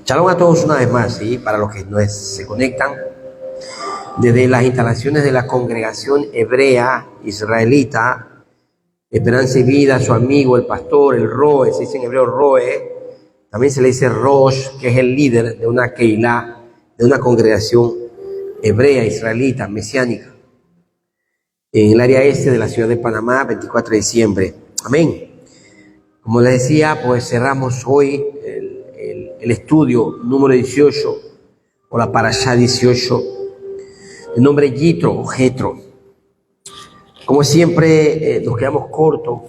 Shalom a todos una vez más, ¿sí? Para los que no se conectan desde las instalaciones de la congregación hebrea israelita, Esperanza y Vida, su amigo, el pastor, el Roe, se dice en hebreo Roe, también se le dice Rosh, que es el líder de una Keilah, de una congregación hebrea, israelita, mesiánica, en el área este de la ciudad de Panamá, 24 de diciembre. Amén. Como les decía, pues cerramos hoy el estudio número 18, o la parashá 18, el nombre Yitro o Jetro. Como siempre, nos quedamos cortos,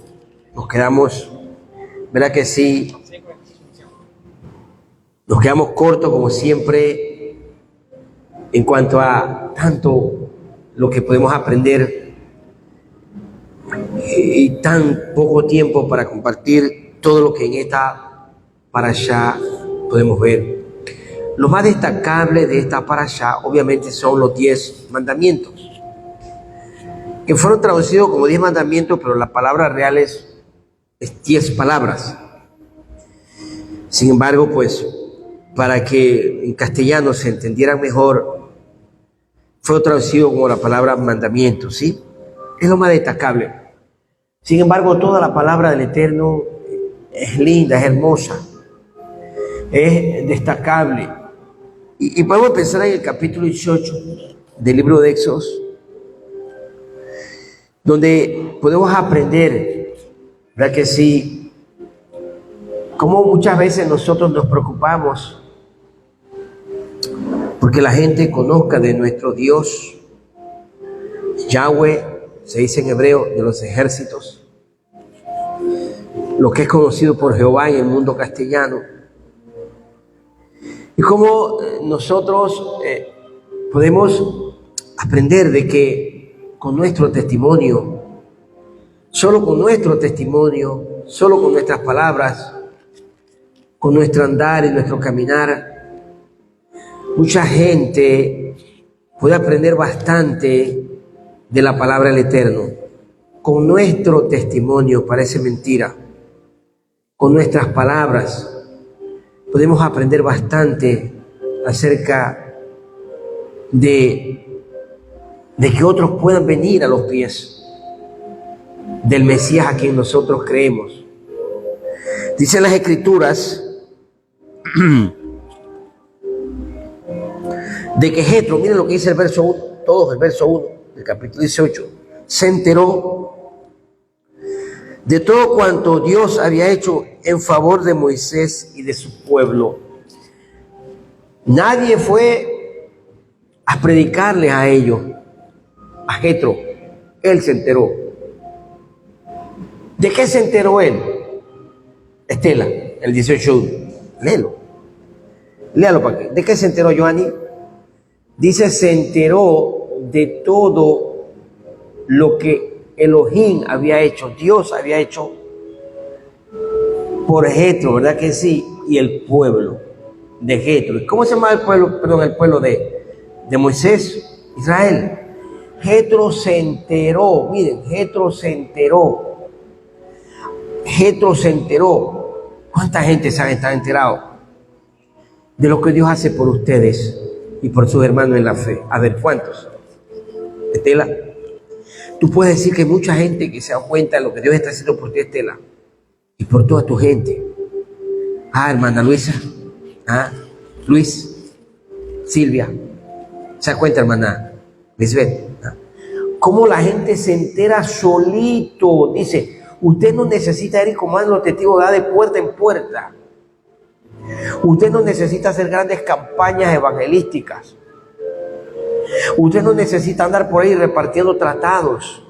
¿verdad que sí? Nos quedamos cortos, como siempre, en cuanto a tanto lo que podemos aprender y tan poco tiempo para compartir todo lo que en esta parashá podemos ver. Lo más destacable de esta parashá, obviamente, son los 10 mandamientos, que fueron traducidos como 10 mandamientos, pero la palabra real es 10 palabras. Sin embargo, pues, para que en castellano se entendiera mejor, fue traducido como la palabra mandamiento, ¿sí? Es lo más destacable. Sin embargo, toda la palabra del Eterno es linda, es hermosa, es destacable. Y podemos pensar en el capítulo 18 del libro de Éxodos, donde podemos aprender, ¿verdad que sí?, cómo muchas veces nosotros nos preocupamos porque la gente conozca de nuestro Dios, Yahweh, se dice en hebreo, de los ejércitos, lo que es conocido por Jehová en el mundo castellano. Y cómo nosotros podemos aprender de que con nuestro testimonio, solo con nuestro testimonio, solo con nuestras palabras, con nuestro andar y nuestro caminar, mucha gente puede aprender bastante de la palabra del Eterno. Con nuestro testimonio, parece mentira, con nuestras palabras podemos aprender bastante acerca de que otros puedan venir a los pies del Mesías a quien nosotros creemos. Dicen las Escrituras de que Jetro, miren lo que dice el verso 1, todos el verso 1 del capítulo 18, se enteró de todo cuanto Dios había hecho en favor de Moisés y de su pueblo. Nadie fue a predicarle a ellos, a Jetro. Él se enteró. ¿De qué se enteró él? Estela, el 18.1. Léalo para qué. ¿De qué se enteró, Joanny? Dice, se enteró de todo lo que Elohim había hecho, Dios había hecho por Jetro, ¿verdad que sí? Y el pueblo de Jetro. ¿Cómo se llama el pueblo? Perdón, el pueblo de Moisés, Israel. Jetro se enteró, miren, Jetro se enteró. ¿Cuánta gente se está enterado de lo que Dios hace por ustedes y por sus hermanos en la fe? A ver, ¿cuántos? Estela, tú puedes decir que hay mucha gente que se da cuenta de lo que Dios está haciendo por ti, Estela, y por toda tu gente. Hermana Luisa, Luis, Silvia, se da cuenta, hermana Lisbeth, cómo la gente se entera solito. Dice, usted no necesita ir como los testigos de puerta en puerta. Usted no necesita hacer grandes campañas evangelísticas. Usted no necesita andar por ahí repartiendo tratados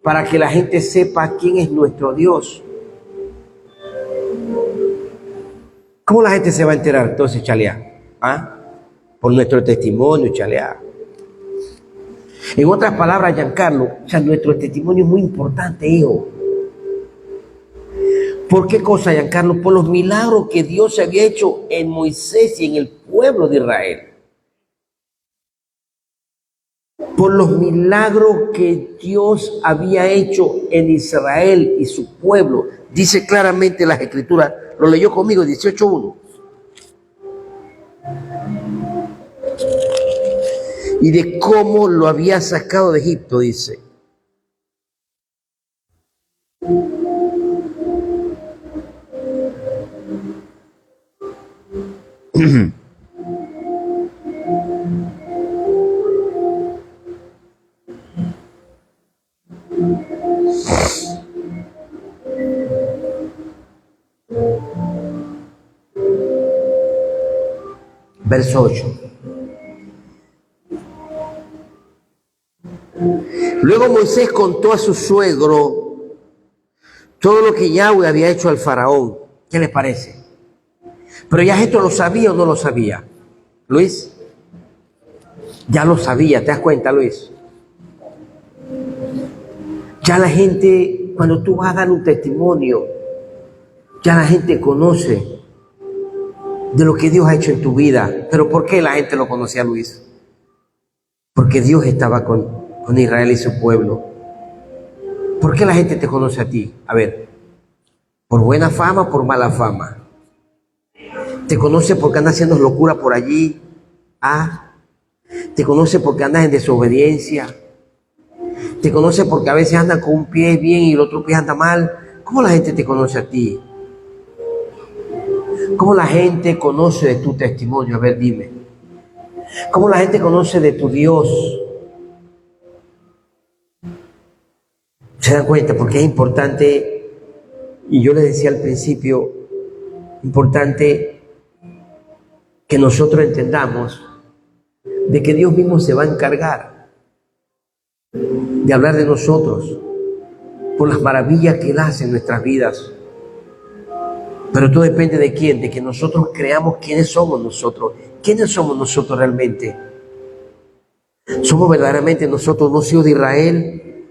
para que la gente sepa quién es nuestro Dios. ¿Cómo la gente se va a enterar entonces, Chalea? Por nuestro testimonio, Chalea. En otras palabras, Giancarlo, nuestro testimonio es muy importante, hijo. ¿Por qué cosa, Giancarlo? Por los milagros que Dios había hecho en Moisés y en el pueblo de Israel. Por los milagros que Dios había hecho en Israel y su pueblo. Dice claramente las Escrituras, lo leyó conmigo, 18.1. y de cómo lo había sacado de Egipto, dice. Verso 8. Luego Moisés contó a su suegro todo lo que Yahweh había hecho al faraón. ¿Qué les parece? Pero ya esto lo sabía o no lo sabía. Luis, ya lo sabía, ¿te das cuenta, Luis? Ya la gente, cuando tú vas a dar un testimonio, ya la gente conoce de lo que Dios ha hecho en tu vida. ¿Pero por qué la gente lo conocía, Luis? Porque Dios estaba con Israel y su pueblo. ¿Por qué la gente te conoce a ti? A ver, ¿por buena fama o por mala fama? ¿Te conoce porque andas haciendo locura por allí? ¿Ah? ¿Te conoce porque andas en desobediencia? ¿Te conoce porque a veces andan con un pie bien y el otro pie anda mal? ¿Cómo la gente te conoce a ti? ¿Cómo la gente conoce de tu testimonio? A ver, dime. ¿Cómo la gente conoce de tu Dios? ¿Se dan cuenta? Porque es importante, y yo les decía al principio, importante que nosotros entendamos de que Dios mismo se va a encargar de hablar de nosotros por las maravillas que Él hace en nuestras vidas. Pero todo depende de quién, de que nosotros creamos quiénes somos nosotros. ¿Quiénes somos nosotros realmente? ¿Somos verdaderamente nosotros unos hijos de Israel?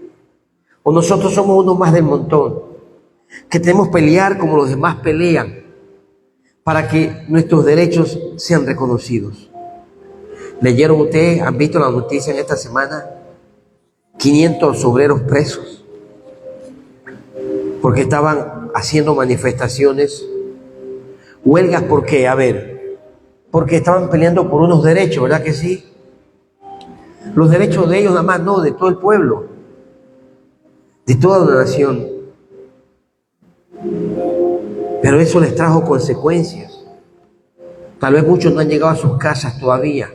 ¿O nosotros somos uno más del montón? Que tenemos que pelear como los demás pelean para que nuestros derechos sean reconocidos. ¿Leyeron ustedes, han visto la noticia en esta semana? 500 obreros presos porque estaban haciendo manifestaciones, huelgas. ¿Por qué? A ver, porque estaban peleando por unos derechos, ¿verdad que sí? Los derechos de ellos nada más, no, de todo el pueblo, de toda la nación. Pero eso les trajo consecuencias. Tal vez muchos no han llegado a sus casas todavía.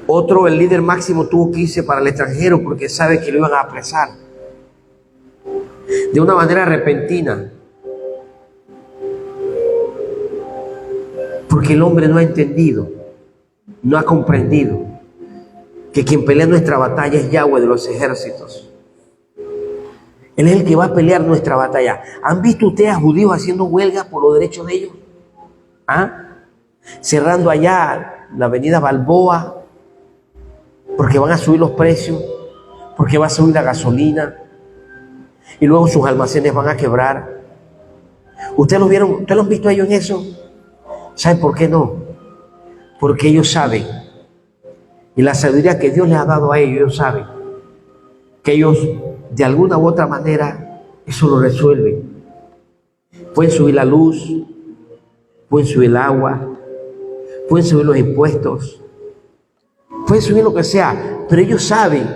Otro, el líder máximo, tuvo que irse para el extranjero porque sabe que lo iban a apresar de una manera repentina. Porque el hombre no ha entendido, no ha comprendido que quien pelea nuestra batalla es Yahweh de los ejércitos. Él es el que va a pelear nuestra batalla. ¿Han visto ustedes a judíos haciendo huelga por los derechos de ellos? ¿Ah? Cerrando allá la avenida Balboa porque van a subir los precios, porque va a subir la gasolina y luego sus almacenes van a quebrar. ¿Ustedes lo vieron? ¿Ustedes lo han visto a ellos en eso? ¿Saben por qué no? Porque ellos saben, y la sabiduría que Dios les ha dado a ellos, ellos saben que ellos de alguna u otra manera eso lo resuelven. Pueden subir la luz, pueden subir el agua, pueden subir los impuestos, pueden subir lo que sea, pero ellos saben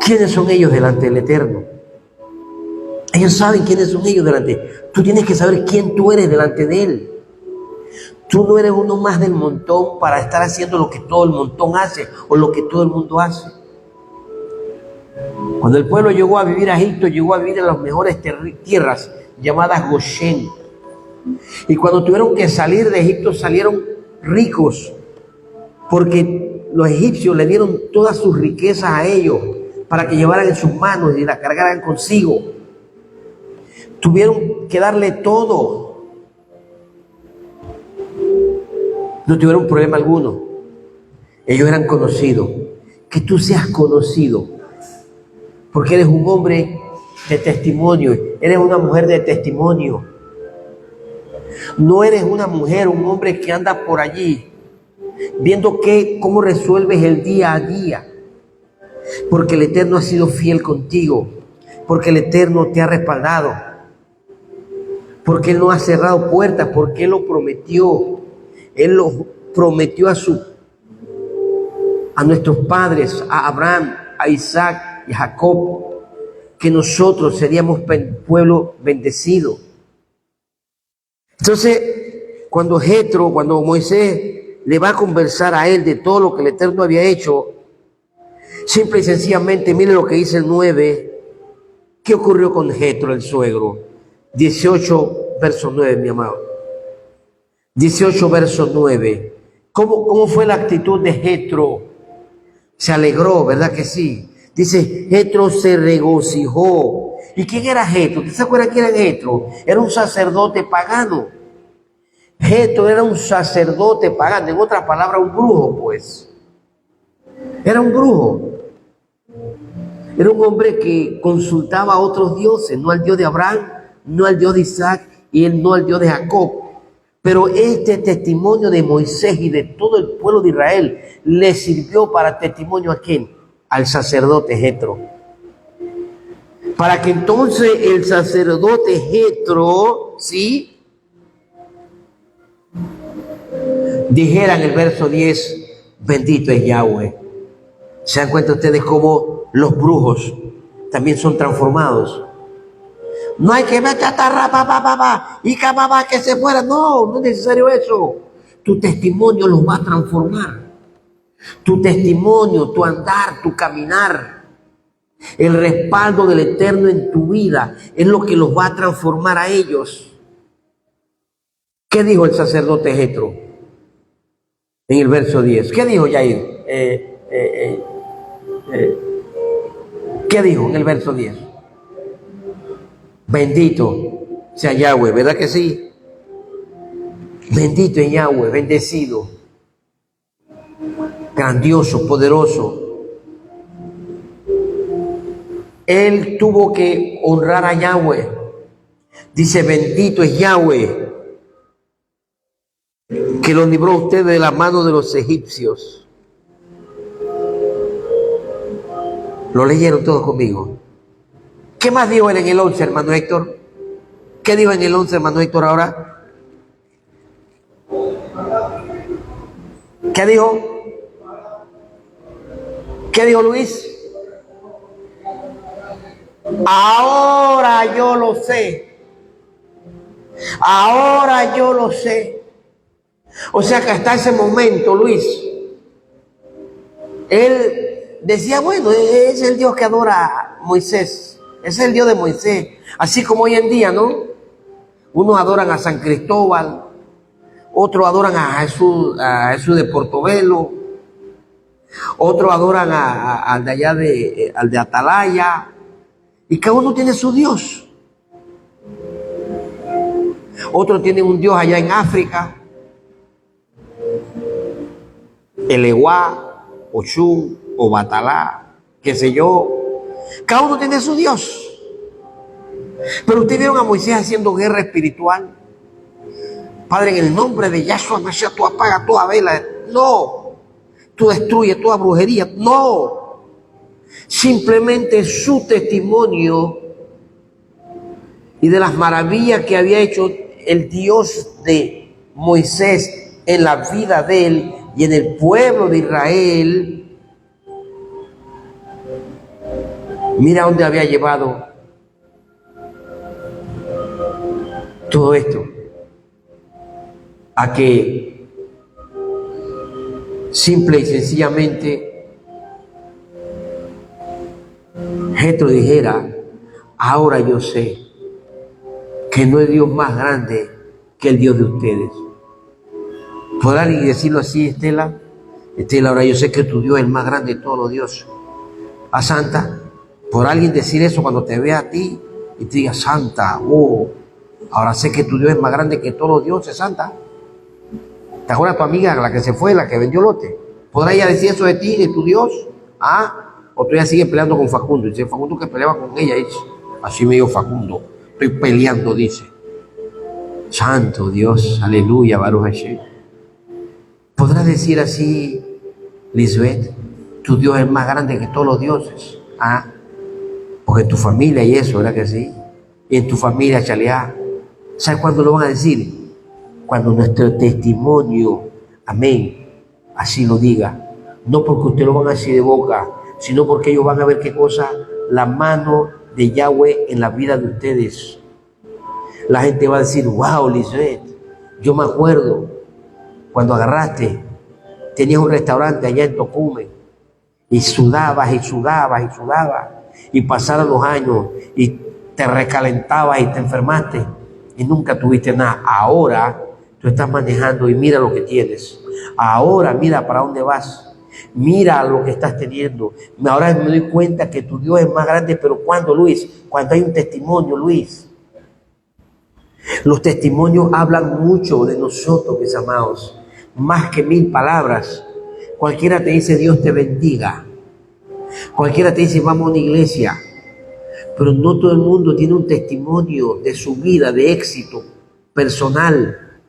quiénes son ellos delante del Eterno. Ellos saben quiénes son ellos delante. Tú tienes que saber quién tú eres delante de Él. Tú no eres uno más del montón para estar haciendo lo que todo el montón hace o lo que todo el mundo hace. Cuando el pueblo llegó a vivir a Egipto, llegó a vivir en las mejores tierras llamadas Goshen. Y cuando tuvieron que salir de Egipto, salieron ricos, porque los egipcios le dieron todas sus riquezas a ellos para que llevaran en sus manos y la cargaran consigo. Tuvieron que darle todo. No tuvieron problema alguno. Ellos eran conocidos. Que tú seas conocido, porque eres un hombre de testimonio, eres una mujer de testimonio. No eres una mujer, un hombre que anda por allí viendo cómo resuelves el día a día, porque el Eterno ha sido fiel contigo, porque el Eterno te ha respaldado, porque Él no ha cerrado puertas, porque Él lo prometió, Él prometió a nuestros padres, a Abraham, a Isaac y a Jacob, que nosotros seríamos pueblo bendecido. Entonces, cuando Moisés le va a conversar a él de todo lo que el Eterno había hecho, simple y sencillamente, mire lo que dice el 9. ¿Qué ocurrió con Jetro, el suegro? 18, verso 9, mi amado. 18, verso 9. ¿Cómo fue la actitud de Jetro? Se alegró, ¿verdad que sí? Dice, Jetro se regocijó. ¿Y quién era Jetro? ¿Usted se acuerda quién era Jetro? Era un sacerdote pagano. Jetro era un sacerdote pagano, en otras palabras, un brujo, pues. Era un brujo. Era un hombre que consultaba a otros dioses, no al Dios de Abraham, no al Dios de Isaac y no al Dios de Jacob. Pero este testimonio de Moisés y de todo el pueblo de Israel le sirvió para testimonio ¿a quién? Al sacerdote Jetro. Para que entonces el sacerdote Jetro, ¿sí?, dijera en el verso 10, bendito es Yahweh. ¿Se dan cuenta ustedes cómo los brujos también son transformados? No hay que meter y que se fuera. No es necesario eso. Tu testimonio los va a transformar. Tu testimonio, tu andar, tu caminar, el respaldo del Eterno en tu vida es lo que los va a transformar a ellos. ¿Qué dijo el sacerdote Jetro en el verso 10? ¿Qué dijo Yair? ¿Qué dijo en el verso 10? Bendito sea Yahweh, ¿verdad que sí? Bendito es Yahweh, bendecido, grandioso, poderoso. Él tuvo que honrar a Yahweh. Dice, bendito es Yahweh, que los libró a ustedes de la mano de los egipcios. Lo leyeron todos conmigo. ¿Qué más dijo él en el 11, hermano Héctor? ¿Qué dijo en el 11, hermano Héctor, ahora? ¿Qué dijo? ¿Qué dijo Luis? Ahora yo lo sé. Ahora yo lo sé. O sea que hasta ese momento, Luis, él decía, bueno, es el Dios que adora a Moisés. Es el Dios de Moisés. Así como hoy en día, ¿no? Unos adoran a San Cristóbal, otros adoran a Jesús de Portobelo, otros adoran al de allá al de Atalaya, y cada uno tiene su Dios. Otros tienen un Dios allá en África, el Eguá, Oshun, o Batalá, qué sé yo. Cada uno tiene su Dios. Pero ustedes vieron a Moisés haciendo guerra espiritual. Padre, en el nombre de Yahshua Mashiach, tú apagas toda vela. No. Tú destruyes toda brujería. No. Simplemente su testimonio y de las maravillas que había hecho el Dios de Moisés en la vida de él y en el pueblo de Israel. Mira dónde había llevado todo esto. A que simple y sencillamente Jetro dijera, ahora yo sé que no hay Dios más grande que el Dios de ustedes. ¿Podrá alguien decirlo así, Estela? Estela, ahora yo sé que tu Dios es el más grande de todos los dioses. ¿A Santa? ¿Podrá alguien decir eso cuando te vea a ti y te diga, Santa, ahora sé que tu Dios es más grande que todos los dioses, Santa? ¿Te acuerdas tu amiga, la que se fue, la que vendió lote? ¿Podrá ella decir eso de ti, de tu Dios? O tú ya sigues peleando con Facundo. Dice Facundo que peleaba con ella. Dice, así me dijo Facundo. Estoy peleando, dice. Santo Dios, aleluya, Baruch Hashem. ¿Podrás decir así, Lisbeth, tu Dios es más grande que todos los dioses? Porque en tu familia y eso, ¿verdad que sí? Y en tu familia, Chaleá. ¿Sabes cuándo lo van a decir? Cuando nuestro testimonio Amén. Así lo diga. No porque usted lo van a decir de boca, sino porque ellos van a ver qué cosa, la mano de Yahweh en la vida de ustedes. La gente va a decir, wow, Lisbeth, yo me acuerdo cuando agarraste, tenías un restaurante allá en Tocumen y sudabas y sudabas y sudabas y pasaron los años y te recalentabas y te enfermaste y nunca tuviste nada. Ahora tú estás manejando y mira lo que tienes. Ahora mira para dónde vas. Mira lo que estás teniendo. Ahora me doy cuenta que tu Dios es más grande, pero ¿cuándo, Luis? Cuando hay un testimonio, Luis. Los testimonios hablan mucho de nosotros, mis amados, más que 1000 palabras. Cualquiera te dice Dios te bendiga, cualquiera te dice vamos a una iglesia, pero no todo el mundo tiene un testimonio de su vida, de éxito personal,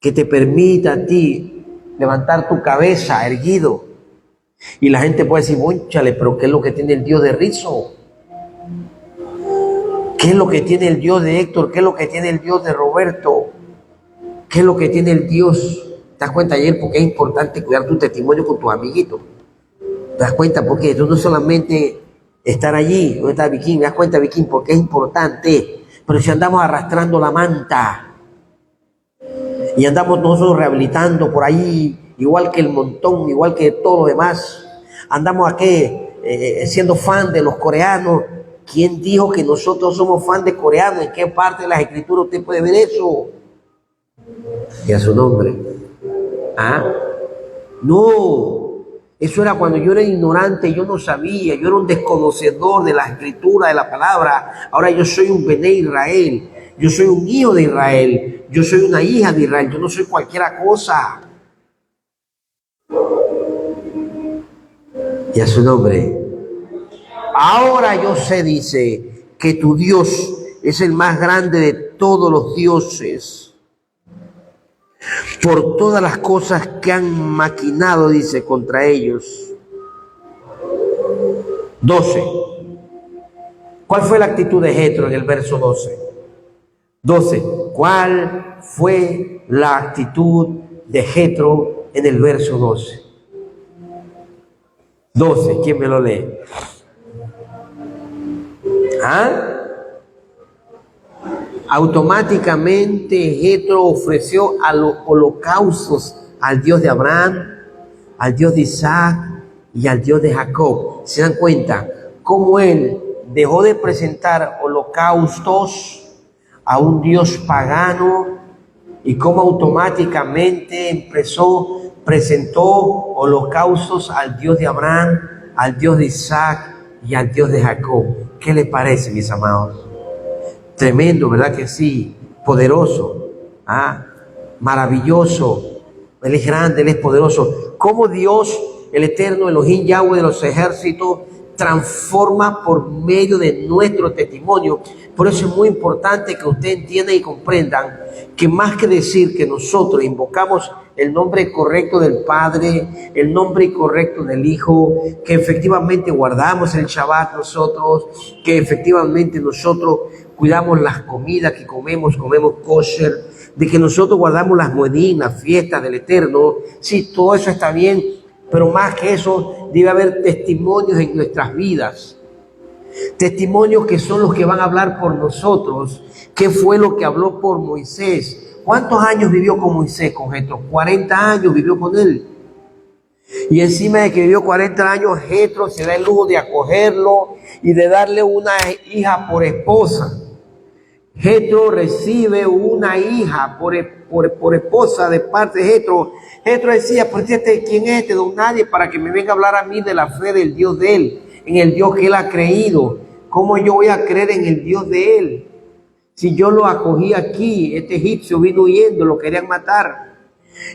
que te permita a ti levantar tu cabeza erguido. Y la gente puede decir, cónchale, pero ¿qué es lo que tiene el Dios de Rizo? ¿Qué es lo que tiene el Dios de Héctor? ¿Qué es lo que tiene el Dios de Roberto? ¿Qué es lo que tiene el Dios? ¿Te das cuenta ayer porque es importante cuidar tu testimonio con tus amiguitos? ¿Te das cuenta? Porque esto no es solamente estar allí, ¿dónde está Viking? ¿Te das cuenta, Viking? Porque es importante. Pero si andamos arrastrando la manta y andamos nosotros rehabilitando por ahí, igual que el montón, igual que todos los demás, andamos aquí siendo fan de los coreanos. ¿Quién dijo que nosotros somos fan de coreanos? ¿En qué parte de las escrituras usted puede ver eso? Y a su nombre. ¿Ah? No, eso era cuando yo era ignorante, yo no sabía, yo era un desconocedor de la escritura, de la palabra. Ahora yo soy un Bené Israel, yo soy un hijo de Israel, yo soy una hija de Israel, yo no soy cualquiera cosa. Y a su nombre. Ahora yo sé, dice, que tu Dios es el más grande de todos los dioses, por todas las cosas que han maquinado, dice, contra ellos. 12. ¿Cuál fue la actitud de Jetro en el verso 12? 12. ¿Cuál fue la actitud de Jetro en el verso 12? 12. ¿Quién me lo lee? ¿Ah? Automáticamente Jetro ofreció a los holocaustos al Dios de Abraham, al Dios de Isaac y al Dios de Jacob. ¿Se dan cuenta cómo él dejó de presentar holocaustos a un Dios pagano y cómo automáticamente presentó holocaustos al Dios de Abraham, al Dios de Isaac y al Dios de Jacob? ¿Qué les parece, mis amados? Tremendo, ¿verdad que sí? Poderoso, maravilloso. Él es grande, Él es poderoso. Cómo Dios, el eterno Elohim Yahweh de los ejércitos, transforma por medio de nuestro testimonio. Por eso es muy importante que usted entienda y comprendan que más que decir que nosotros invocamos el nombre correcto del Padre, el nombre correcto del Hijo, que efectivamente guardamos el Shabbat nosotros, que efectivamente nosotros cuidamos las comidas que comemos kosher, de que nosotros guardamos las moedín, las fiestas del Eterno. Sí, todo eso está bien, pero más que eso debe haber testimonios en nuestras vidas. Testimonios que son los que van a hablar por nosotros. ¿Qué fue lo que habló por Moisés? ¿Cuántos años vivió con Moisés, con Jetro? 40 años vivió con él. Y encima de que vivió 40 años, Jetro se da el lujo de acogerlo y de darle una hija por esposa. Jetro recibe una hija por esposa de parte de Jetro. Jetro decía, pues ¿quién es este don nadie para que me venga a hablar a mí de la fe del Dios de él, en el Dios que él ha creído? ¿Cómo yo voy a creer en el Dios de él? Si yo lo acogí aquí, este egipcio vino huyendo, lo querían matar.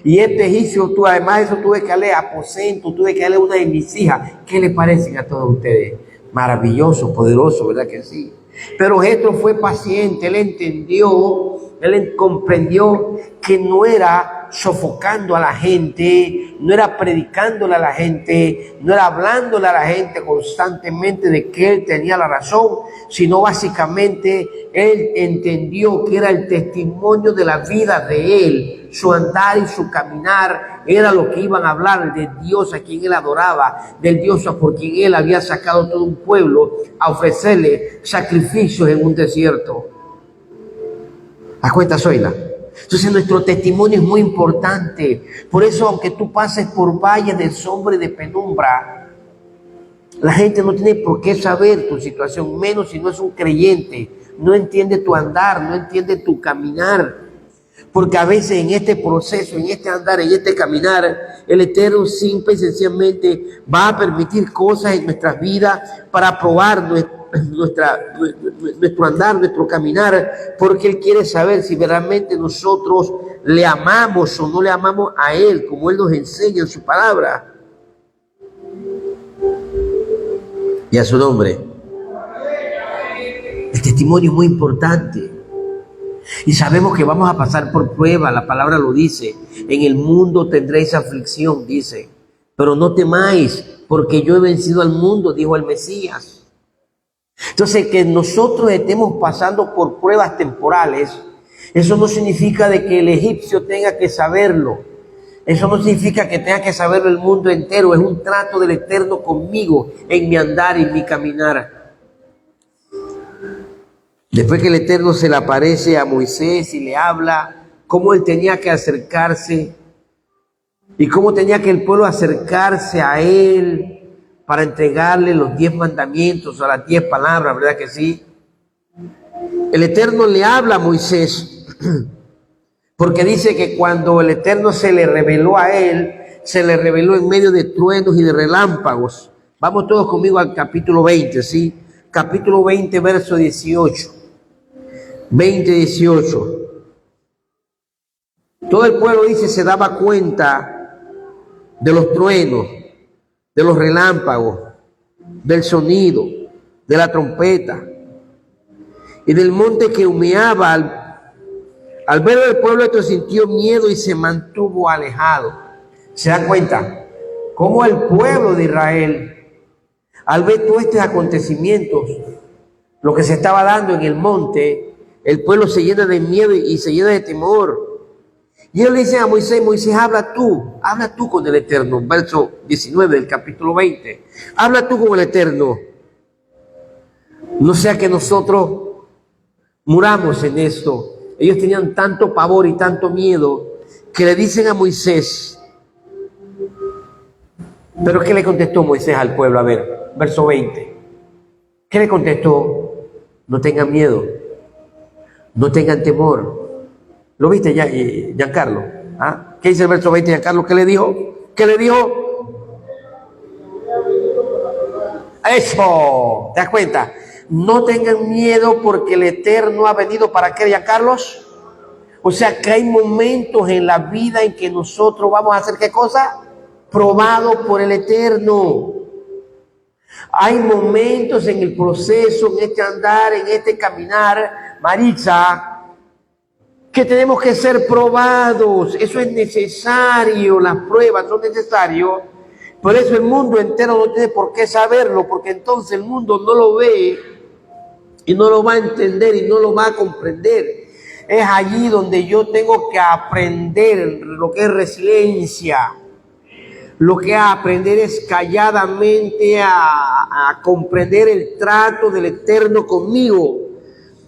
Y este egipcio, además de eso, tuve que darle aposento, tuve que darle una de mis hijas. ¿Qué le parecen a todos ustedes? Maravilloso, poderoso, ¿verdad que sí? Pero Jetro fue paciente, él entendió, él comprendió que no era sofocando a la gente, no era predicándole a la gente, no era hablándole a la gente constantemente de que él tenía la razón, sino básicamente él entendió que era el testimonio de la vida de él, su andar y su caminar era lo que iban a hablar de Dios a quien él adoraba, del Dios por quien él había sacado todo un pueblo a ofrecerle sacrificios en un desierto. ¿Das cuenta, Zoila? Entonces nuestro testimonio es muy importante. Por eso, aunque tú pases por valles de sombra y de penumbra, la gente no tiene por qué saber tu situación, menos si no es un creyente. No entiende tu andar, no entiende tu caminar. Porque a veces en este proceso, en este andar, en este caminar, el Eterno simple y sencillamente va a permitir cosas en nuestras vidas para probar nuestro andar, nuestro caminar, porque Él quiere saber si realmente nosotros le amamos o no le amamos a Él, como Él nos enseña en su palabra. Y a su nombre. El testimonio es muy importante. Y sabemos que vamos a pasar por prueba, la palabra lo dice. En el mundo tendréis aflicción, dice. Pero no temáis, porque yo he vencido al mundo, dijo el Mesías. Entonces, que nosotros estemos pasando por pruebas temporales, eso no significa de que el egipcio tenga que saberlo. Eso no significa que tenga que saberlo el mundo entero. Es un trato del Eterno conmigo en mi andar y en mi caminar. Después que el Eterno se le aparece a Moisés y le habla cómo él tenía que acercarse y cómo tenía que el pueblo acercarse a él para entregarle los 10 mandamientos o las 10 palabras, ¿verdad que sí? El Eterno le habla a Moisés porque dice que cuando el Eterno se le reveló a él, se le reveló en medio de truenos y de relámpagos. Vamos todos conmigo al capítulo 20, ¿sí? Capítulo 20, verso 18. 20:18. Todo el pueblo, dice, se daba cuenta de los truenos, de los relámpagos, del sonido, de la trompeta y del monte que humeaba. Al ver el pueblo, esto sintió miedo y se mantuvo alejado. ¿Se da cuenta? Cómo el pueblo de Israel, al ver todos estos acontecimientos, lo que se estaba dando en el monte, el pueblo se llena de miedo y se llena de temor. Y él le dice a Moisés, Moisés, habla tú con el Eterno. Verso 19 del capítulo 20. Habla tú con el Eterno. No sea que nosotros muramos en esto. Ellos tenían tanto pavor y tanto miedo que le dicen a Moisés. Pero ¿qué le contestó Moisés al pueblo? A ver, verso 20. ¿Qué le contestó? No tengan miedo. No tengan temor. ¿Lo viste ya, Giancarlo? ¿Ah? ¿Qué dice el verso 20, Giancarlo? ¿Qué le dijo? ¿Qué le dijo? Eso, ¿te das cuenta? No tengan miedo porque el Eterno ha venido para qué, Giancarlos. O sea que hay momentos en la vida en que nosotros vamos a hacer ¿qué cosa? Probado por el Eterno. Hay momentos en el proceso, en este andar, en este caminar, Maritza, que tenemos que ser probados. Eso es necesario, las pruebas son necesarias. Por eso el mundo entero no tiene por qué saberlo, porque entonces el mundo no lo ve y no lo va a entender y no lo va a comprender. Es allí donde yo tengo que aprender lo que es resiliencia. Lo que a aprender es calladamente a comprender el trato del Eterno conmigo.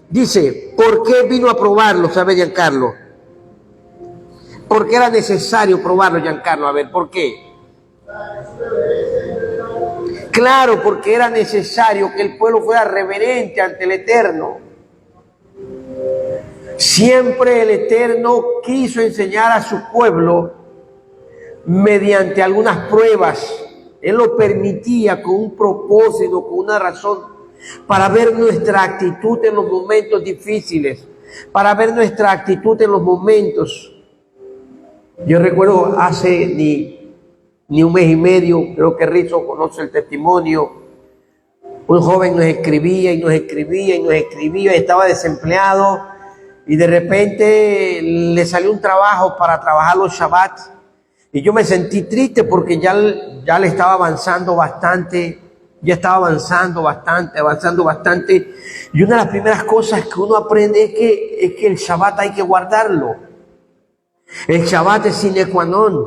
Dice, ¿por qué vino a probarlo? ¿Sabe, Giancarlo? ¿Por qué era necesario probarlo, Giancarlo? A ver, ¿por qué? Claro, porque era necesario que el pueblo fuera reverente ante el Eterno. Siempre el Eterno quiso enseñar a su pueblo mediante algunas pruebas. Él lo permitía con un propósito, con una razón, para ver nuestra actitud en los momentos difíciles, para ver nuestra actitud en los momentos. Yo recuerdo hace ni un mes y medio, creo que Rizzo conoce el testimonio, un joven nos escribía y nos escribía y nos escribía, estaba desempleado y de repente le salió un trabajo para trabajar los Shabbat y yo me sentí triste porque ya le estaba avanzando bastante, avanzando bastante. Y una de las primeras cosas que uno aprende es que el Shabbat hay que guardarlo. El Shabbat es sine qua non.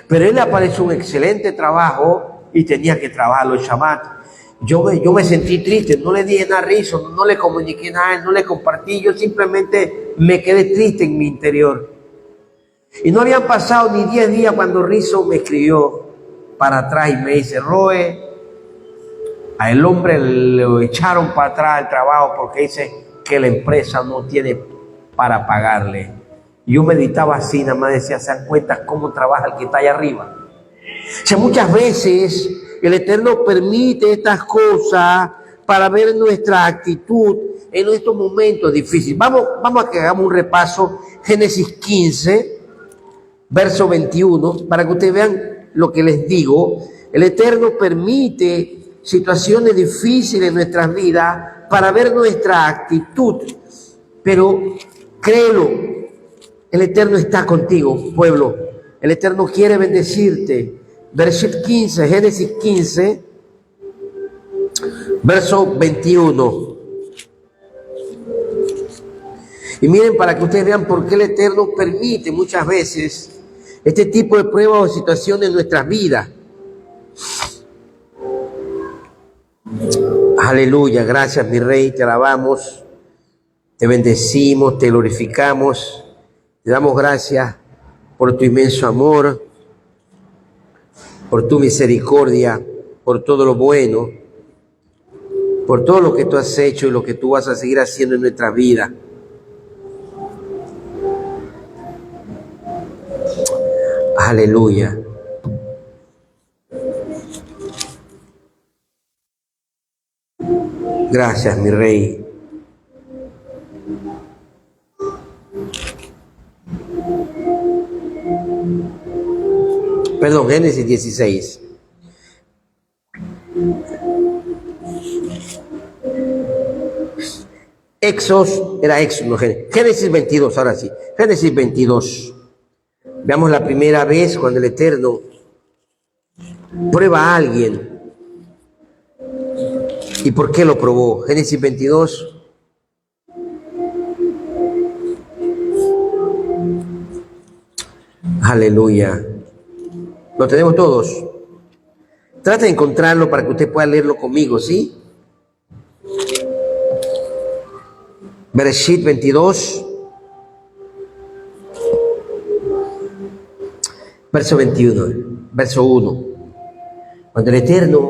Pero él le apareció un excelente trabajo y tenía que trabajar los Shabbat. Yo me sentí triste, no le dije nada rizo, no le comuniqué nada, no le compartí, yo simplemente me quedé triste en mi interior. Y no habían pasado ni 10 días cuando Rizo me escribió para atrás y me dice: Roe, a el hombre le echaron para atrás el trabajo porque dice que la empresa no tiene para pagarle. Y yo meditaba así, nada más decía: ¿se dan cuenta cómo trabaja el que está allá arriba? O sea, muchas veces el Eterno permite estas cosas para ver nuestra actitud en estos momentos difíciles. Vamos a que hagamos un repaso. Génesis 15, verso 21, para que ustedes vean lo que les digo. El Eterno permite situaciones difíciles en nuestras vidas para ver nuestra actitud. Pero créelo, el Eterno está contigo, pueblo. El Eterno quiere bendecirte. Versículo 15, Génesis 15, verso 21. Y miren, para que ustedes vean por qué el Eterno permite muchas veces este tipo de pruebas o situaciones en nuestras vidas. Aleluya, gracias mi Rey, te alabamos, te bendecimos, te glorificamos, te damos gracias por tu inmenso amor, por tu misericordia, por todo lo bueno, por todo lo que tú has hecho y lo que tú vas a seguir haciendo en nuestra vida. Aleluya. Gracias, mi Rey. Perdón, Génesis 16. Génesis 22, ahora sí. Génesis 22. Veamos la primera vez cuando el Eterno prueba a alguien. ¿Y por qué lo probó? Génesis 22. Aleluya. ¿Lo tenemos todos? Trata de encontrarlo para que usted pueda leerlo conmigo, ¿sí? Bereshit 22. Verso 21, verso 1. Cuando el Eterno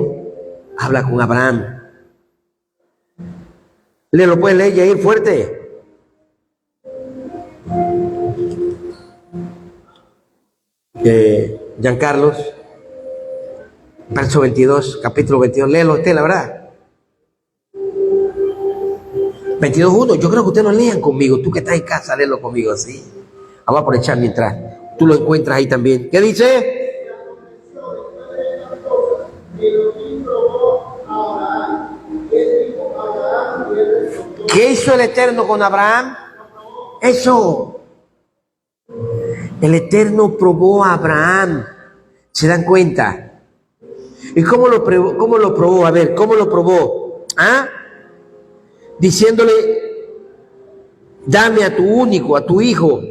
habla con Abraham. ¿Lo puedes leer, Yair, fuerte? Giancarlos, verso 22, capítulo 22, léelo usted, la verdad. 22.1, yo creo que ustedes lo lean conmigo, tú que estás en casa, léelo conmigo, ¿sí? Vamos a aprovechar mientras tú lo encuentras ahí también. ¿Qué dice? ¿Qué hizo el Eterno con Abraham? Eso. El Eterno probó a Abraham. ¿Se dan cuenta? ¿Y cómo lo probó? A ver, ¿cómo lo probó? ¿Ah? Diciéndole: dame a tu único, a tu hijo.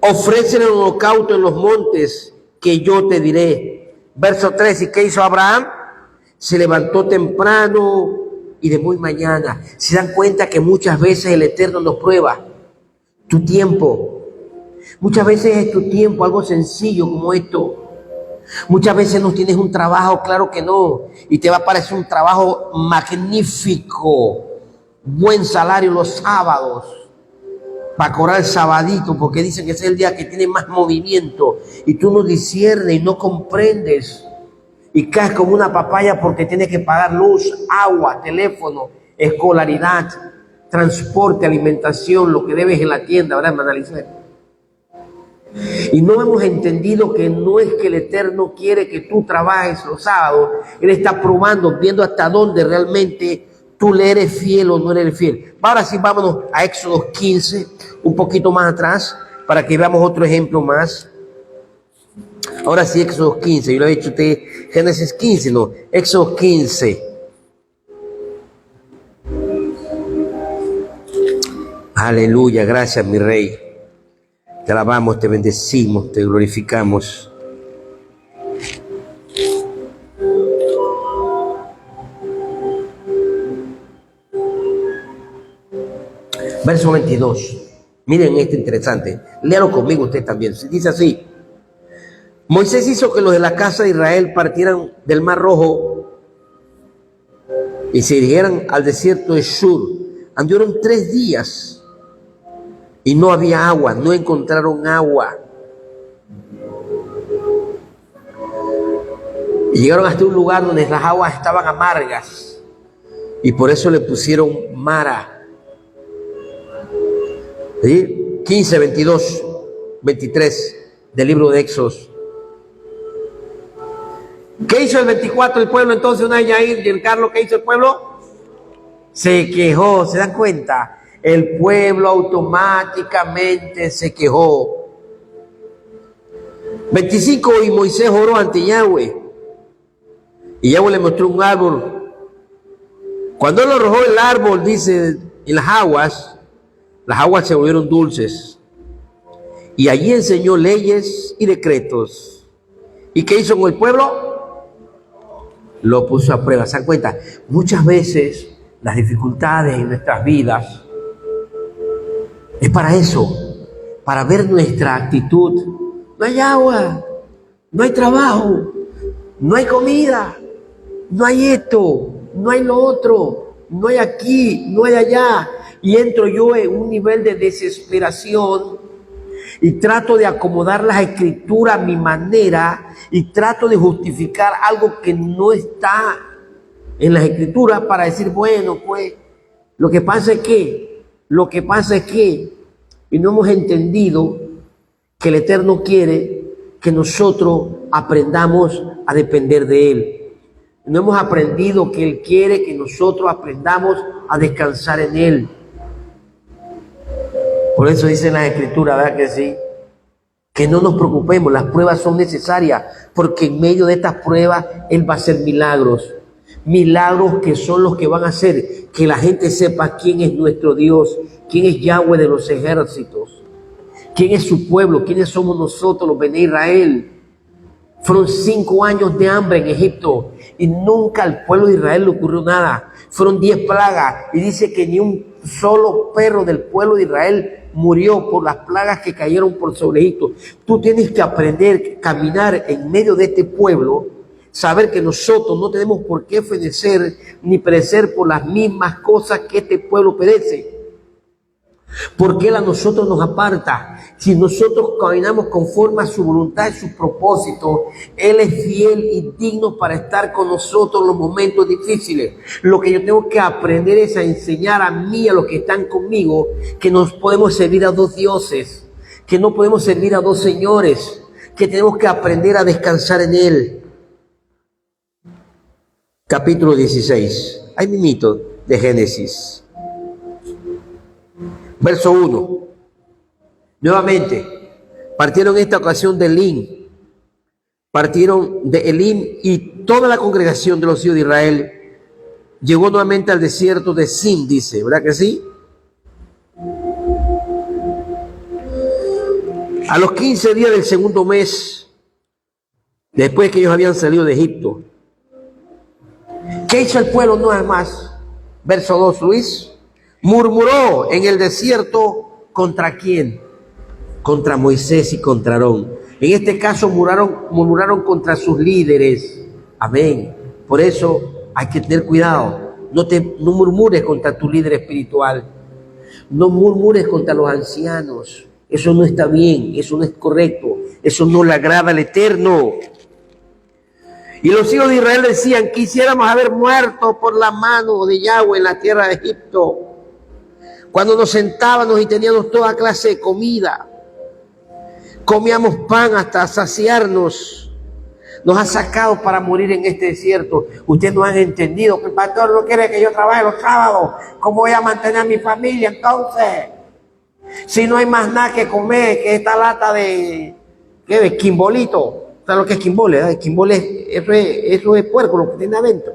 Ofrécele un holocausto en los montes que yo te diré. Verso 3. ¿Y qué hizo Abraham? Se levantó temprano y de muy mañana. Se dan cuenta que muchas veces el Eterno nos prueba tu tiempo. Muchas veces es tu tiempo, algo sencillo como esto. Muchas veces no tienes un trabajo, claro que no, y te va a parecer un trabajo magnífico, buen salario los sábados, para cobrar el sabadito, porque dicen que ese es el día que tiene más movimiento, y tú no discernes y no comprendes, y caes como una papaya porque tienes que pagar luz, agua, teléfono, escolaridad, transporte, alimentación, lo que debes en la tienda, ¿verdad, hermana Lisbeth? Y no hemos entendido que no es que el Eterno quiere que tú trabajes los sábados. Él está probando, viendo hasta dónde realmente ¿Tú le eres fiel o no le eres fiel? Ahora sí, vámonos a Éxodo 15, un poquito más atrás, para que veamos otro ejemplo más. Ahora sí, Éxodo 15, yo lo he dicho usted, Génesis 15, no, Éxodo 15. Aleluya, gracias mi Rey. Te alabamos, te bendecimos, te glorificamos. Verso 22. Miren este interesante. Léalo conmigo usted también. Dice así. Moisés hizo que los de la casa de Israel partieran del Mar Rojo y se dirigieran al desierto de Shur. Anduvieron 3 días y no había agua, no encontraron agua. Y llegaron hasta un lugar donde las aguas estaban amargas y por eso le pusieron Mara. ¿Sí? 15, 22, 23 del libro de Éxodos. ¿Qué hizo el 24 el pueblo entonces una vez Yair, Giancarlo? ¿Qué hizo el pueblo? Se quejó, ¿se dan cuenta? El pueblo automáticamente se quejó. 25, y Moisés oró ante Yahweh. Y Yahweh le mostró un árbol. Cuando él arrojó el árbol, dice, en las aguas se volvieron dulces. Y allí enseñó leyes y decretos. ¿Y qué hizo con el pueblo? Lo puso a prueba. ¿Se dan cuenta? Muchas veces las dificultades en nuestras vidas es para eso, para ver nuestra actitud. No hay agua, no hay trabajo, no hay comida, no hay esto, no hay lo otro, no hay aquí, no hay allá. Y entro yo en un nivel de desesperación y trato de acomodar las escrituras a mi manera y trato de justificar algo que no está en las escrituras para decir, bueno, pues, lo que pasa es que, y no hemos entendido que el Eterno quiere que nosotros aprendamos a depender de Él. No hemos aprendido que Él quiere que nosotros aprendamos a descansar en Él. Por eso dice en las escrituras, ¿verdad que sí? Que no nos preocupemos, las pruebas son necesarias, porque en medio de estas pruebas Él va a hacer milagros. Milagros que son los que van a hacer que la gente sepa quién es nuestro Dios, quién es Yahweh de los ejércitos, quién es su pueblo, quiénes somos nosotros, los Bene Israel. Fueron 5 años de hambre en Egipto y nunca al pueblo de Israel le ocurrió nada. Fueron 10 plagas y dice que ni un solo perro del pueblo de Israel murió por las plagas que cayeron por sobre Egipto. Tú tienes que aprender a caminar en medio de este pueblo, saber que nosotros no tenemos por qué fenecer ni perecer por las mismas cosas que este pueblo perece. Porque Él a nosotros nos aparta. Si nosotros caminamos conforme a su voluntad y su propósito, Él es fiel y digno para estar con nosotros en los momentos difíciles. Lo que yo tengo que aprender es a enseñar a mí, a los que están conmigo, que nos podemos servir a 2 dioses, que no podemos servir a 2 señores, que tenemos que aprender a descansar en Él. Capítulo 16. Ahí mismito de Génesis. Verso 1. Nuevamente, partieron en esta ocasión de Elim. Partieron de Elim y toda la congregación de los hijos de Israel llegó nuevamente al desierto de Sin, dice, ¿verdad que sí? A los 15 días del segundo mes, después que ellos habían salido de Egipto. ¿Qué hizo el pueblo una vez más? Verso 2, Luis. Murmuró en el desierto, ¿contra quién? Contra Moisés y contra Aarón. En este caso murmuraron contra sus líderes. Amén. Por eso hay que tener cuidado. No murmures contra tu líder espiritual. No murmures contra los ancianos. Eso no está bien, eso no es correcto. Eso no le agrada al Eterno. Y los hijos de Israel decían, quisiéramos haber muerto por la mano de Yahweh en la tierra de Egipto, cuando nos sentábamos y teníamos toda clase de comida. Comíamos pan hasta saciarnos. Nos ha sacado para morir en este desierto. Ustedes no han entendido que el pastor no quiere que yo trabaje los sábados. ¿Cómo voy a mantener a mi familia entonces? Si no hay más nada que comer que esta lata de quimbolito. ¿Sabes lo que es quimbole? ¿Eh? Quimbole eso es puerco, lo que tiene adentro.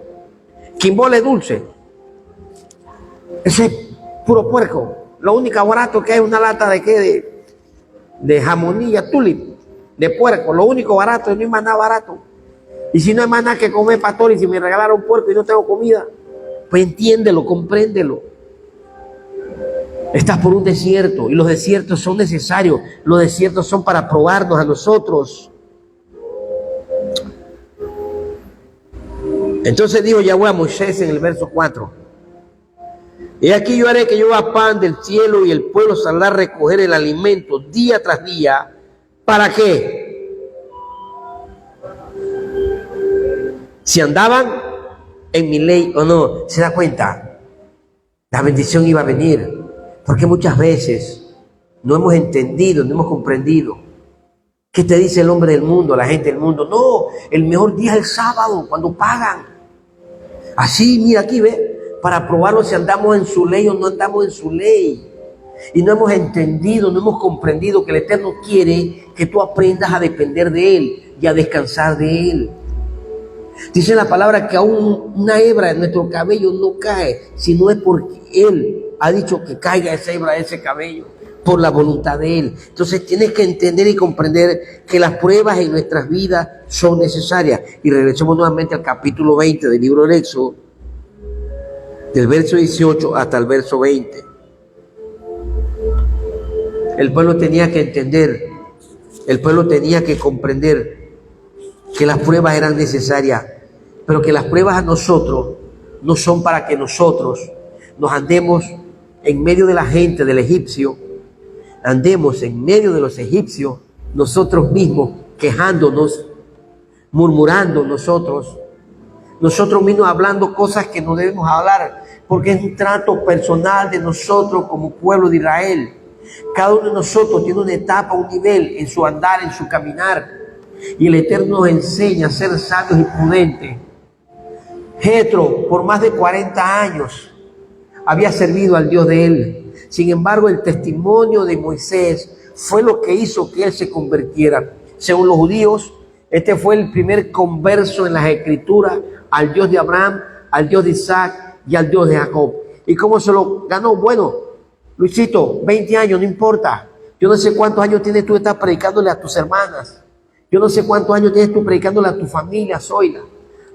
Quimbole es dulce. Eso es puro puerco. Lo único barato que hay es una lata de jamonilla tulip, de puerco. Lo único barato, no hay más nada barato. Y si no hay más nada que comer, pastor, y si me regalaron puerco y no tengo comida, pues entiéndelo, compréndelo. Estás por un desierto y los desiertos son necesarios. Los desiertos son para probarnos a nosotros. Entonces dijo Yahweh a Moisés en el verso 4: He aquí yo haré que llueva pan del cielo y el pueblo saldrá a recoger el alimento día tras día. ¿Para qué? Si andaban en mi ley o no. ¿Se da cuenta? La bendición iba a venir. Porque muchas veces no hemos entendido, no hemos comprendido. ¿Qué te dice el hombre del mundo, la gente del mundo? No, el mejor día es el sábado, cuando pagan. Así, mira aquí, ve, para probarlo si andamos en su ley o no andamos en su ley. Y no hemos entendido, no hemos comprendido que el Eterno quiere que tú aprendas a depender de Él y a descansar de Él. Dice la palabra que aún una hebra de nuestro cabello no cae, si no es porque Él ha dicho que caiga esa hebra de ese cabello, por la voluntad de Él. Entonces tienes que entender y comprender que las pruebas en nuestras vidas son necesarias. Y regresemos nuevamente al capítulo 20 del libro del Éxodo, del verso 18 hasta el verso 20. El pueblo tenía que entender, el pueblo tenía que comprender que las pruebas eran necesarias, pero que las pruebas a nosotros no son para que nosotros nos andemos en medio de la gente del egipcio, andemos en medio de los egipcios, nosotros mismos quejándonos, murmurando nosotros mismos hablando cosas que no debemos hablar, porque es un trato personal de nosotros como pueblo de Israel. Cada uno de nosotros tiene una etapa, un nivel en su andar, en su caminar, y el Eterno nos enseña a ser sabios y prudentes. Jetro, por más de 40 años, había servido al Dios de él. Sin embargo, el testimonio de Moisés fue lo que hizo que él se convirtiera. Según los judíos, este fue el primer converso en las Escrituras al Dios de Abraham, al Dios de Isaac y al Dios de Jacob. ¿Y cómo se lo ganó? Bueno, Luisito, 20 años, no importa. Yo no sé cuántos años tienes tú de estar predicándole a tus hermanas. Yo no sé cuántos años tienes tú predicándole a tu familia, Zoila.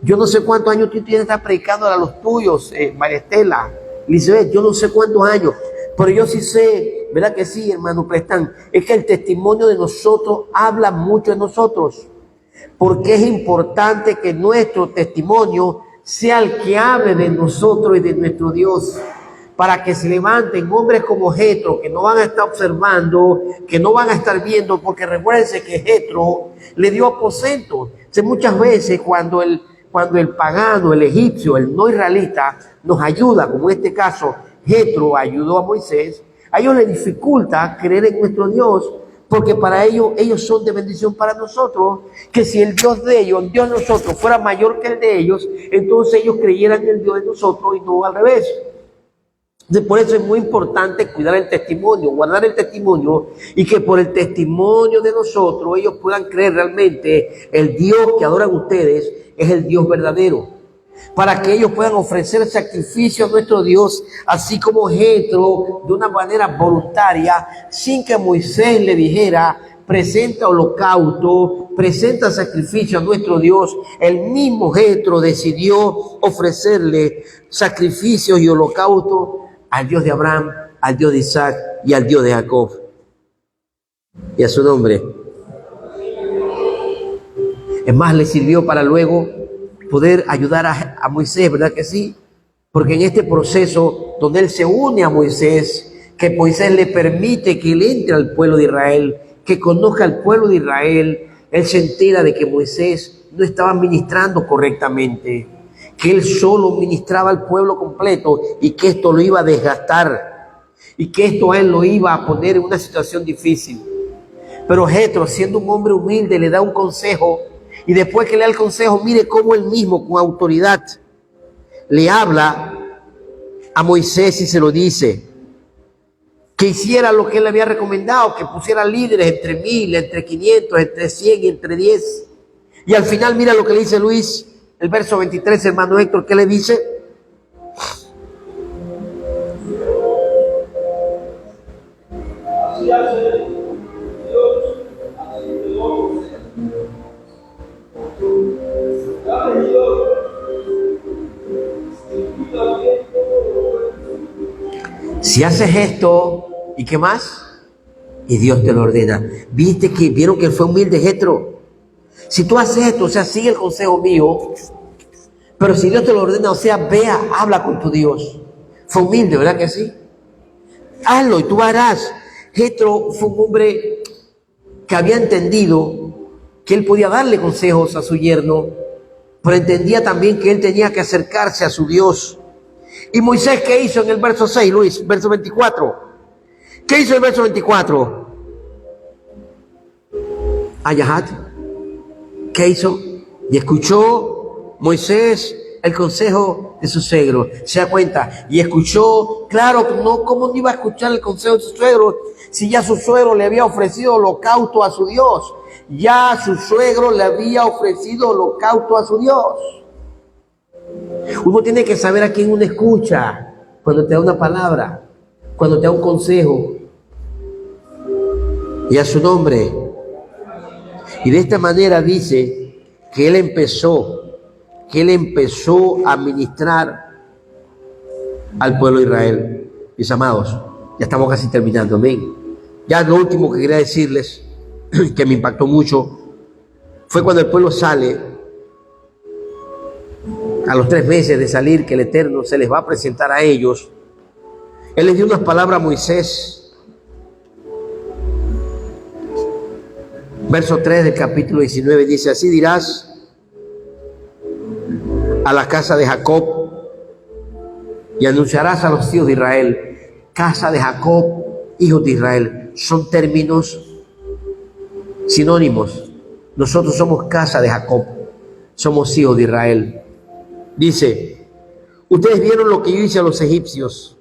Yo no sé cuántos años tú tienes de estar predicándole a los tuyos, María Estela, Lisbeth. Yo no sé cuántos años. Pero yo sí sé, ¿verdad que sí, hermano Prestán? Es que el testimonio de nosotros habla mucho de nosotros. Porque es importante que nuestro testimonio sea el que hable de nosotros y de nuestro Dios. Para que se levanten hombres como Jetro, que no van a estar observando, que no van a estar viendo, porque recuérdense que Jetro le dio aposento. Muchas veces cuando el pagano, el egipcio, el no israelita nos ayuda, como en este caso Jetro ayudó a Moisés, a ellos les dificulta creer en nuestro Dios, porque para ellos son de bendición para nosotros, que si el Dios de ellos, el Dios de nosotros fuera mayor que el de ellos, entonces ellos creyeran en el Dios de nosotros y no al revés. Por eso es muy importante cuidar el testimonio, guardar el testimonio, y que por el testimonio de nosotros ellos puedan creer realmente el Dios que adoran ustedes es el Dios verdadero, para que ellos puedan ofrecer sacrificio a nuestro Dios, así como Jetro, de una manera voluntaria, sin que Moisés le dijera: presenta holocausto, presenta sacrificio a nuestro Dios. El mismo Jetro decidió ofrecerle sacrificios y holocaustos al Dios de Abraham, al Dios de Isaac y al Dios de Jacob. Y a su nombre. Es más, le sirvió para luego poder ayudar a Moisés, ¿verdad que sí? Porque en este proceso donde él se une a Moisés, que Moisés le permite que él entre al pueblo de Israel, que conozca al pueblo de Israel, él se entera de que Moisés no estaba ministrando correctamente, que él solo ministraba al pueblo completo y que esto lo iba a desgastar y que esto a él lo iba a poner en una situación difícil. Pero Jetro, siendo un hombre humilde, le da un consejo Y después que le da el consejo, mire cómo él mismo con autoridad le habla a Moisés y se lo dice. Que hiciera lo que él le había recomendado, que pusiera líderes entre 1000, entre 500, entre 100 y entre 10. Y al final mira lo que le dice Luis, el verso 23, hermano Héctor, ¿qué le dice? Si haces esto, ¿y qué más? Y Dios te lo ordena. ¿Vieron que él fue humilde, Jetro? Si tú haces esto, o sea, sigue el consejo mío, pero si Dios te lo ordena, o sea, vea, habla con tu Dios. Fue humilde, ¿verdad que sí? Hazlo y tú harás. Jetro fue un hombre que había entendido que él podía darle consejos a su yerno, pero entendía también que él tenía que acercarse a su Dios. ¿Y Moisés qué hizo en el verso 6, Luis? Verso 24. ¿Qué hizo el verso 24? Ayahat. ¿Qué hizo? Y escuchó Moisés el consejo de su suegro. ¿Se da cuenta? Y escuchó, claro, no, ¿cómo no iba a escuchar el consejo de su suegro si ya su suegro le había ofrecido holocausto a su Dios? Ya su suegro le había ofrecido holocausto a su Dios. Uno tiene que saber a quién uno escucha cuando te da una palabra, cuando te da un consejo. Y a su nombre. Y de esta manera dice que él empezó a ministrar al pueblo de Israel. Mis amados, ya estamos casi terminando, amén. Ya lo último que quería decirles, que me impactó mucho, fue cuando el pueblo sale. A los 3 meses de salir, que el Eterno se les va a presentar a ellos, Él les dio unas palabras a Moisés. Verso 3 del capítulo 19 dice, así dirás a la casa de Jacob y anunciarás a los hijos de Israel. Casa de Jacob, hijos de Israel, son términos sinónimos. Nosotros somos casa de Jacob, somos hijos de Israel. Dice, ustedes vieron lo que yo hice a los egipcios,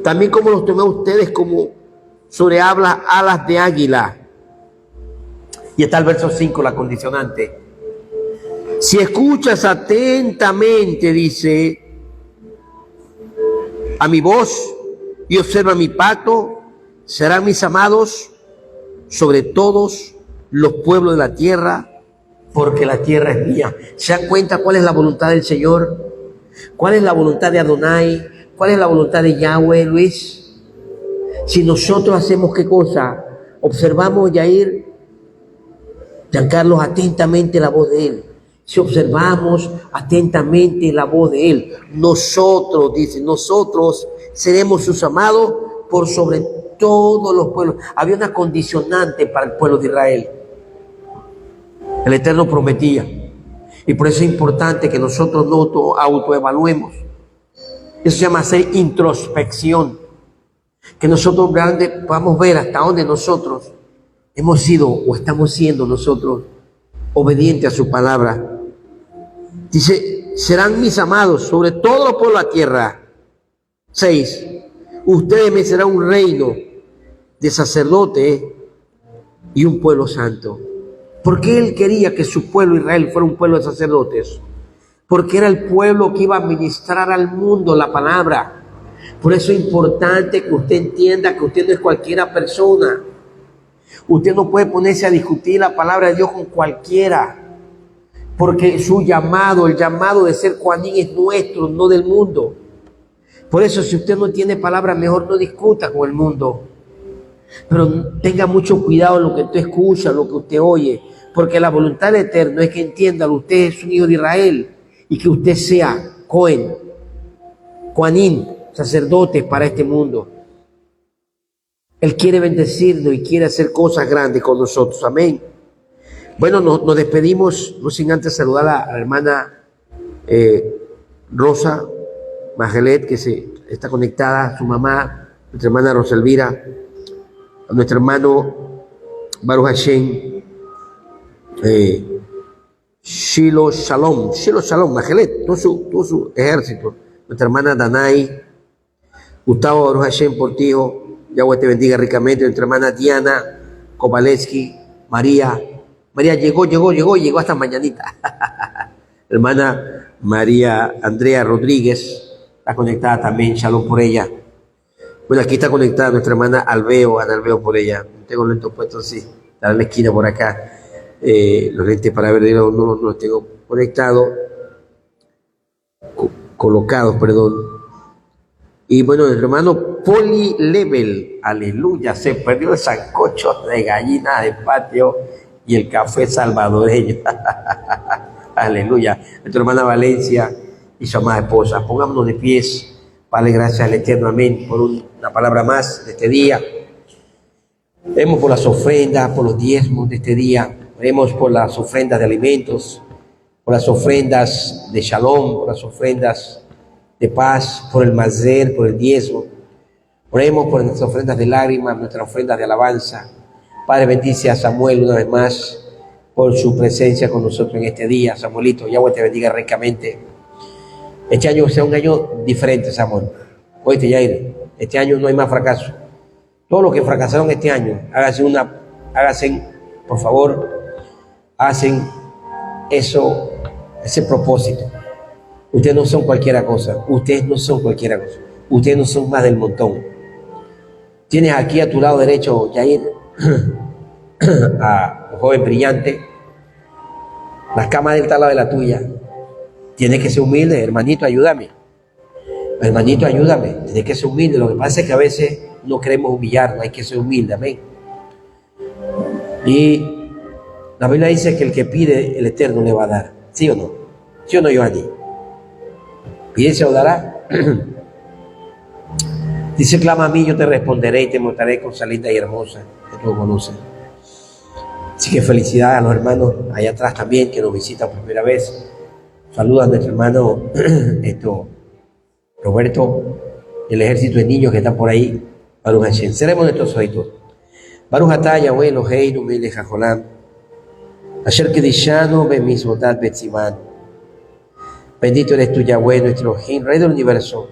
también como los tomé a ustedes como sobre alas de águila. Y está el verso 5, la condicionante. Si escuchas atentamente, dice, a mi voz y observa mi pacto, serán mis amados sobre todos los pueblos de la tierra, porque la tierra es mía. ¿Se dan cuenta cuál es la voluntad del Señor? ¿Cuál es la voluntad de Adonai? ¿Cuál es la voluntad de Yahweh, Luis? Si nosotros hacemos ¿qué cosa? Observamos, Yair, Giancarlo, atentamente la voz de Él. Si observamos atentamente la voz de Él, nosotros, dice, nosotros seremos sus amados por sobre todos los pueblos. Había una condicionante para el pueblo de Israel. El Eterno prometía. Y por eso es importante que nosotros no autoevaluemos. Eso se llama hacer introspección. Que nosotros podamos ver hasta dónde nosotros hemos sido o estamos siendo nosotros obedientes a su palabra. Dice, serán mis amados sobre todo los pueblos de la tierra. 6. Ustedes me serán un reino de sacerdotes y un pueblo santo. ¿Por qué él quería que su pueblo Israel fuera un pueblo de sacerdotes? Porque era el pueblo que iba a ministrar al mundo la palabra. Por eso es importante que usted entienda que usted no es cualquiera persona. Usted no puede ponerse a discutir la palabra de Dios con cualquiera. Porque su llamado, el llamado de ser Juanín es nuestro, no del mundo. Por eso si usted no tiene palabra, mejor no discuta con el mundo. Pero tenga mucho cuidado en lo que usted escucha, lo que usted oye, porque la voluntad del Eterno es que entienda que usted es un hijo de Israel y que usted sea Cohen, Juanín, sacerdote para este mundo. Él quiere bendecirnos y quiere hacer cosas grandes con nosotros, amén. Bueno, nos despedimos, no sin antes saludar a la hermana Rosa Majelet, que está conectada, a su mamá, nuestra hermana Rosa Elvira, a nuestro hermano Baruch Hashem, Shiloh Shalom, Majelet, todo su ejército. Nuestra hermana Danay, Gustavo Baruch Hashem Portillo, Yahweh te bendiga ricamente. Nuestra hermana Diana Kowalewski, María llegó hasta mañanita. Hermana María Andrea Rodríguez, está conectada también, shalom por ella. Bueno, aquí está conectada nuestra hermana Ana Alveo por ella. Tengo los lentes puestos así, está en la esquina por acá. Los lentes para ver no los tengo conectados, colocados, perdón. Y bueno, el hermano Poli Level, aleluya, se perdió el sancocho de gallina de patio y el café salvadoreño. Aleluya. Nuestra hermana Valencia y su amada esposa. Pongámonos de pies. Padre, gracias al Eterno, amén, por una palabra más de este día. Oremos por las ofrendas, por los diezmos de este día. Oremos por las ofrendas de alimentos, por las ofrendas de shalom, por las ofrendas de paz, por el mazer, por el diezmo. Oremos por nuestras ofrendas de lágrimas, nuestras ofrendas de alabanza. Padre, bendice a Samuel una vez más por su presencia con nosotros en este día. Samuelito, Yahweh te bendiga ricamente. Este año sea un año diferente, Samuel. Oíste, Yair, este año no hay más fracaso. Todos los que fracasaron este año, háganse, por favor, hacen ese propósito. Ustedes no son cualquiera cosa. Ustedes no son cualquiera cosa. Ustedes no son más del montón. Tienes aquí a tu lado derecho, Yair, a un joven brillante. La cama del tal lado de la tuya. Tienes que ser humilde, hermanito, ayúdame. Hermanito, ayúdame. Tienes que ser humilde. Lo que pasa es que a veces no queremos humillarnos, hay que ser humilde, amén. Y la Biblia dice que el que pide, el Eterno le va a dar. ¿Sí o no? ¿Sí o no, Giovanni? Pide, se lo dará. Dice, clama a mí, yo te responderé y te mostraré cosa linda y hermosa que tú conoces. Así que felicidades a los hermanos allá atrás también que nos visitan por primera vez. Saluda a nuestro hermano Roberto, el ejército de niños que está por ahí. Baruch Hashem. Cerremos nuestros oídos. Baruch atah Yahweh Eloheinu melech haolam, asher kedishanu b'mitzvotat betzivan. Bendito eres tú, Yahweh, nuestro Elohim, Rey del universo,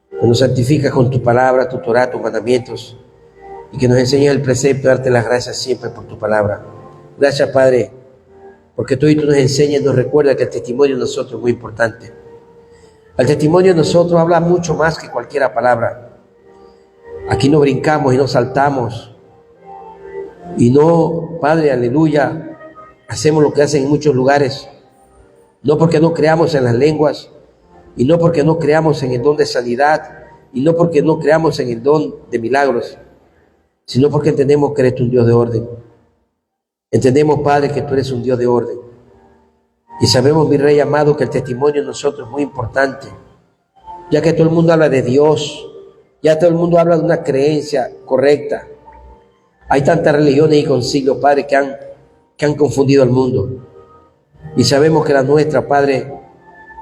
que nos santificas con tu palabra, tu Torah, tus mandamientos, y que nos enseñas el precepto de darte las gracias siempre por tu palabra. Gracias, Padre, porque tú nos enseñas, nos recuerda que el testimonio de nosotros es muy importante. El testimonio de nosotros habla mucho más que cualquier palabra. Aquí no brincamos y no saltamos. Y no, Padre, aleluya, hacemos lo que hacen en muchos lugares. No porque no creamos en las lenguas, y no porque no creamos en el don de sanidad, y no porque no creamos en el don de milagros, sino porque entendemos que eres un Dios de orden. Entendemos, Padre, que tú eres un Dios de orden. Y sabemos, mi Rey amado, que el testimonio de nosotros es muy importante, ya que todo el mundo habla de Dios, ya todo el mundo habla de una creencia correcta. Hay tantas religiones y concilios, Padre, que han confundido al mundo. Y sabemos que la nuestra, Padre,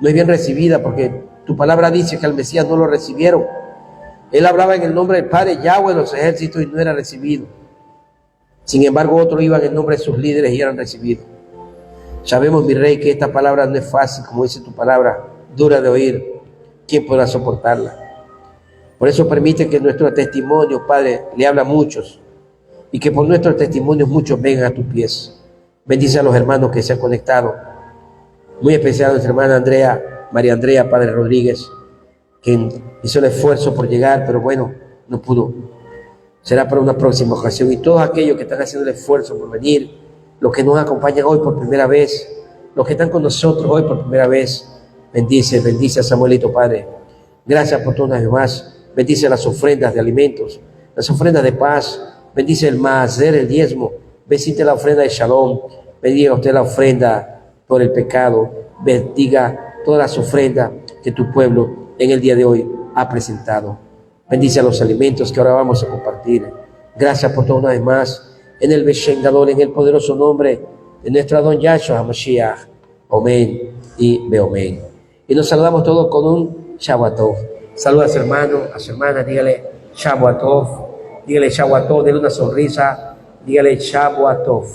no es bien recibida, porque tu palabra dice que al Mesías no lo recibieron. Él hablaba en el nombre del Padre Yahweh de los ejércitos y no era recibido. Sin embargo, otros iban en nombre de sus líderes y eran recibidos. Sabemos, mi Rey, que esta palabra no es fácil, como dice tu palabra, dura de oír. ¿Quién podrá soportarla? Por eso permite que nuestro testimonio, Padre, le habla a muchos, y que por nuestros testimonios muchos vengan a tus pies. Bendice a los hermanos que se han conectado, muy especial a nuestra hermana María Andrea, Padre Rodríguez, que hizo el esfuerzo por llegar, pero bueno, no pudo. Será para una próxima ocasión. Y todos aquellos que están haciendo el esfuerzo por venir, los que nos acompañan hoy por primera vez, los que están con nosotros hoy por primera vez, bendice a Samuelito, Padre. Gracias por todo una vez más. Bendice las ofrendas de alimentos, las ofrendas de paz. Bendice el mazer, el diezmo. Bendice la ofrenda de shalom. Bendiga usted la ofrenda por el pecado. Bendiga todas las ofrendas que tu pueblo en el día de hoy ha presentado. Bendice a los alimentos que ahora vamos a compartir. Gracias por todo una vez más. En el Beshem Gadol, en el poderoso nombre de nuestro Adón Yahshua HaMashiach. Amén y Beomén. Y nos saludamos todos con un Shabbat Tov. Saluda a su hermano, a su hermana, dígale Shabbat Tov. Dígale Shabbat Tov, denle una sonrisa. Dígale Shabbat Tov.